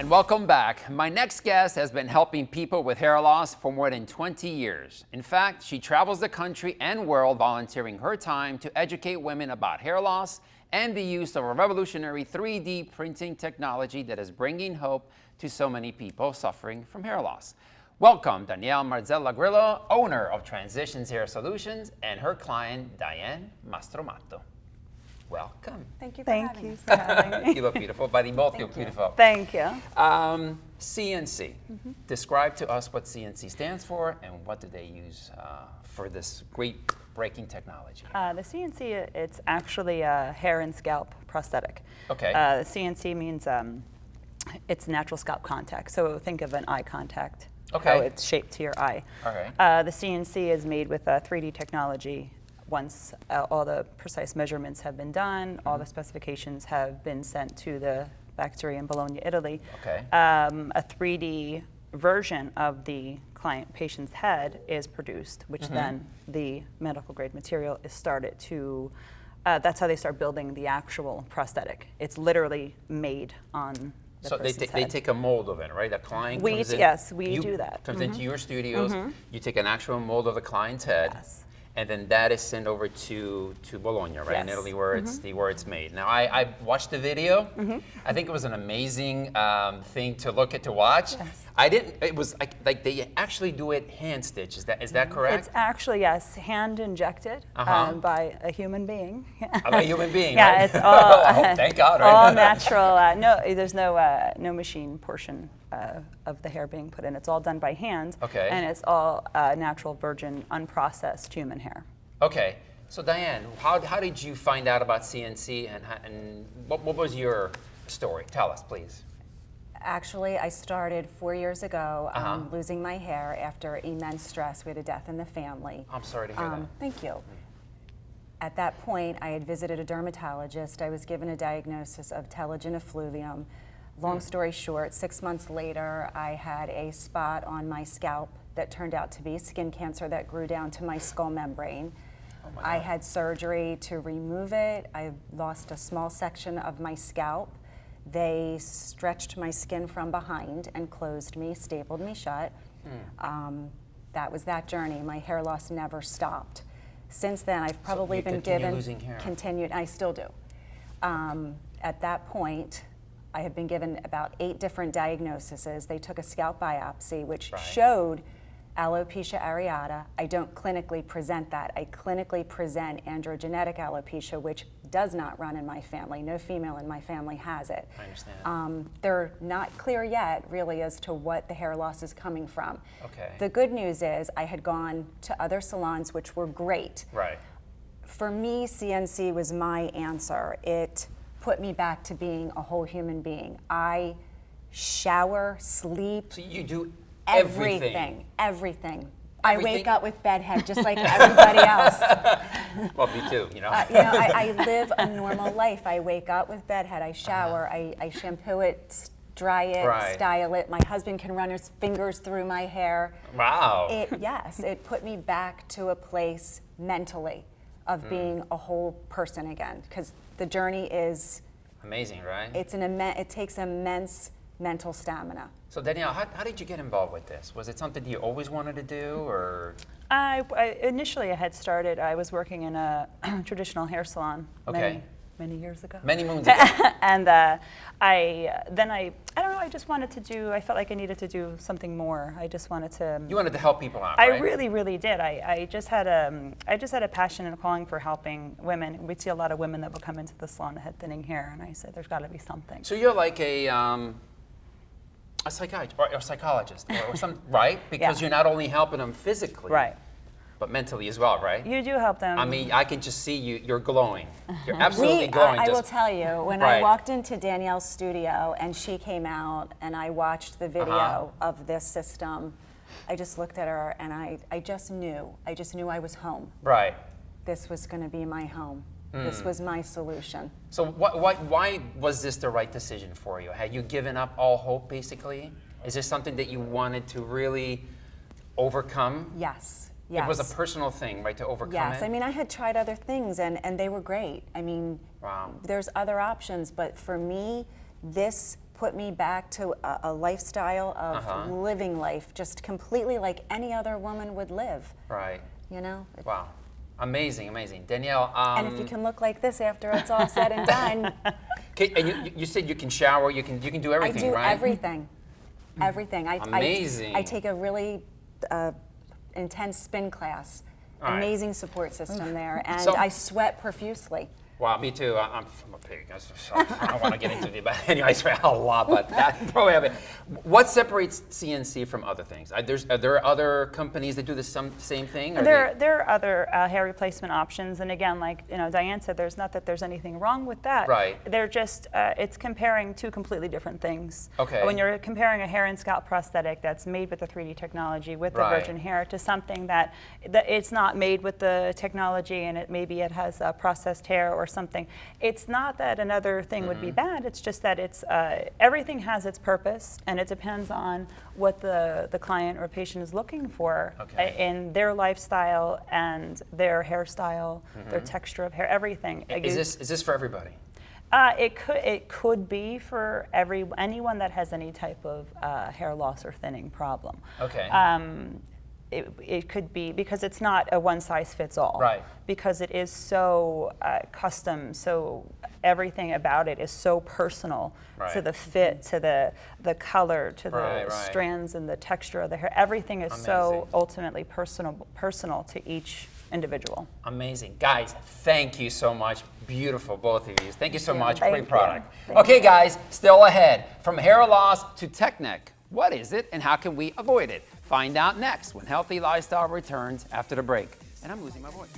And welcome back. My next guest has been helping people with hair loss for more than 20 years. In fact, she travels the country and world volunteering her time to educate women about hair loss and the use of a revolutionary 3D printing technology that is bringing hope to so many people suffering from hair loss. Welcome Danielle Marzella Grillo, owner of Transitions Hair Solutions, and her client, Diane Mastromato. Welcome. Thank you for having me. for having me. You look beautiful, buddy. Both look beautiful. Thank you. CNC. Describe to us what CNC stands for and what do they use for this great breaking technology. The CNC, it's actually a hair and scalp prosthetic. Okay. The CNC means it's natural scalp contact. So think of an eye contact. Okay. How it's shaped to your eye. All right. The CNC is made with 3D technology. Once all the precise measurements have been done, all the specifications have been sent to the factory in Bologna, Italy. Okay. A 3D version of the client patient's head is produced, which then the medical grade material is started to, that's how they start building the actual prosthetic. It's literally made on the So person's they head. take a mold of it, right? A client comes in. Yes, we do that. Comes into your studios. You take an actual mold of the client's head. Yes. And then that is sent over to Bologna, right? In Yes. Italy, where it's made. Now, I watched the video. I think it was an amazing thing to look at, to watch. Yes. I didn't. It was like they actually do it hand stitch. Is that correct? It's actually, yes, hand injected by a human being. I'm a human being. Yeah, right? it's all Oh, thank God, right? all natural. No, there's no machine portion of the hair being put in. It's all done by hand. Okay. And it's all natural, virgin, unprocessed human hair. Okay. So Diane, how did you find out about CNC and what was your story? Tell us, please. Actually, I started 4 years ago losing my hair after immense stress. We had a death in the family. I'm sorry to hear that. Thank you. At that point, I had visited a dermatologist. I was given a diagnosis of telogen effluvium. Long story short, 6 months later, I had a spot on my scalp that turned out to be skin cancer that grew down to my skull membrane. Oh my I God. had surgery to remove it. I lost a small section of my scalp. They stretched my skin from behind and closed me, stapled me shut. That was that journey. My hair loss never stopped. Since then, I've probably you been continue given losing hair. continued. I still do. At that point, I had been given about 8 different diagnoses. They took a scalp biopsy, which Right. showed alopecia areata. I don't clinically present that. I clinically present androgenetic alopecia, which does not run in my family. No female in my family has it. I understand. They're not clear yet, really, as to what the hair loss is coming from. Okay. The good news is I had gone to other salons, which were great. Right. For me, CNC was my answer. It put me back to being a whole human being. I shower, sleep, So you do everything. I Everything? wake up with bedhead just like everybody else. Well, me too. You know. I live a normal life. I wake up with bedhead. I shower. I shampoo it, dry it, Right. style it. My husband can run his fingers through my hair. Wow. It put me back to a place mentally of being a whole person again. Because the journey is, Amazing, right? it takes immense mental stamina. So Danielle, how did you get involved with this? Was it something you always wanted to do, or? Initially, I had started, I was working in a traditional hair salon Okay. many years ago. Many moons ago. And I don't know, I just wanted to do, I felt like I needed to do something more. I just wanted to. You wanted to help people out, I right? really, really did. I just had a passion and a calling for helping women. We'd see a lot of women that would come into the salon that had thinning hair, and I said, there's got to be something. So you're like a psychiatrist or a psychologist or some, right? Because Yeah. you're not only helping them physically, Right. but mentally as well, right? You do help them. I mean, I can just see you're glowing. You're absolutely glowing. I will just- tell you, when Right. I walked into Danielle's studio and she came out and I watched the video of this system, I just looked at her and I just knew I was home. Right. This was going to be my home. This was my solution. So why was this the right decision for you? Had you given up all hope, basically? Is this something that you wanted to really overcome? Yes. It was a personal thing, right, to overcome it? Yes, I mean, I had tried other things and they were great. I mean, Wow. there's other options, but for me, this put me back to a lifestyle of living life, just completely like any other woman would live. Right. You know? Wow. Amazing, amazing. Danielle. And if you can look like this after it's all said and done. And you said you can shower, you can do everything, I do right? everything. Everything. Amazing. I take a really intense spin class. All right. Amazing support system there. And So- I sweat profusely. Wow, me too. I'm a pig. I don't want to get into it, but anyway, I swear a lot. But that probably have it. What separates CNC from other things? Are there other companies that do the same thing? Or There are other hair replacement options, and again, like Diane said, there's not that there's anything wrong with that. Right. They're just it's comparing two completely different things. Okay. When you're comparing a hair and scalp prosthetic that's made with the 3D technology with the Right. virgin hair to something that it's not made with the technology and maybe it has processed hair or something. It's not that another thing would be bad. It's just that it's everything has its purpose, and it depends on what the client or patient is looking for in their lifestyle and their hairstyle, their texture of hair, everything. Is this for everybody? It could be for anyone that has any type of hair loss or thinning problem. Okay. It could be because it's not a one size fits all. Right. Because it is so custom, so everything about it is so personal Right. to the fit, to the color, to the Right. strands and the texture of the hair. Everything is so Amazing. ultimately personal to each individual. Amazing. Guys, thank you so much. Beautiful, both of you. Thank you so much. Thank Great you. product. Thank Okay, guys, still ahead. From hair loss to tech neck. What is it and how can we avoid it? Find out next when Healthy Lifestyle returns after the break. And I'm losing my voice.